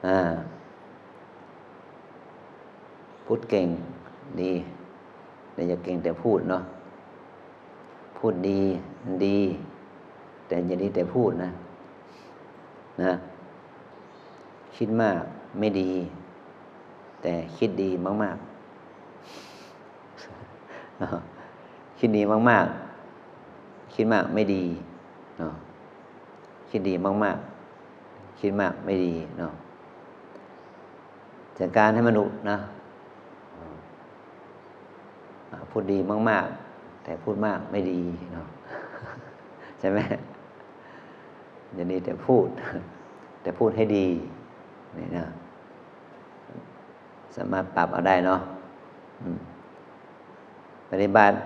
อ่าพูดเก่งดีแต่อย่าเก่งแต่พูดเนาะพูดดีดี แต่อย่าดีแต่พูดนะคิดมากไม่ดี แต่คิดดีมากๆ คิดดีมากๆคิดมากไม่ดีเนาะคิดดีมากๆคิดมากไม่ดีเนาะจัดการให้มันนะพูดดีมากๆแต่พูดมากไม่ดีเนาะใช่ไหมอย่าดีแต่พูดแต่พูดให้ดีนี่นะสามารถปรับเอาได้เนาะปฏิบัติ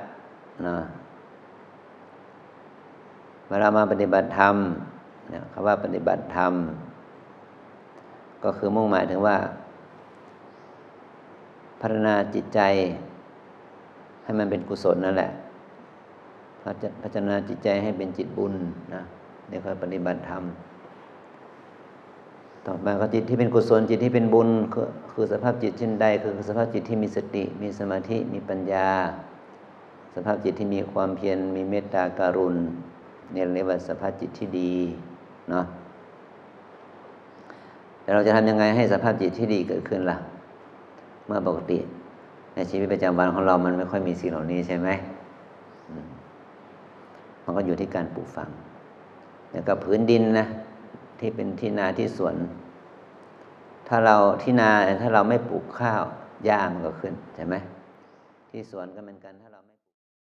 เนาะเวลามาปฏิบัติธรรมเนี่ยคำว่าปฏิบัติธรรมก็คือมุ่งหมายถึงว่าพัฒนาจิตใจให้มันเป็นกุศลนั่นแหละพัฒนาจิตใจให้เป็นจิตบุญนะเดี๋ยวค่อยปฏิบัติธรรมต่อมาก็จิตที่เป็นกุศลจิตที่เป็นบุญคือสภาพจิตเช่นใดคือสภาพจิตที่มีสติมีสมาธิมีปัญญาสภาพจิตที่มีความเพียรมีเมตตาการุณเนี่ยเรียกว่าสภาพจิตที่ดีเนาะแต่เราจะทำยังไงให้สภาพจิตที่ดีเกิดขึ้นล่ะเมื่อปกติในชีวิตประจำวันของเรามันไม่ค่อยมีสิ่งเหล่านี้ใช่ไหมมันก็อยู่ที่การปลูกฝังแล้วก็พื้นดินนะที่เป็นที่นาที่สวนถ้าเราไม่ปลูกข้าวหญ้ามันก็ขึ้นใช่ไหมที่สวนก็เหมือนกันถ้าเรา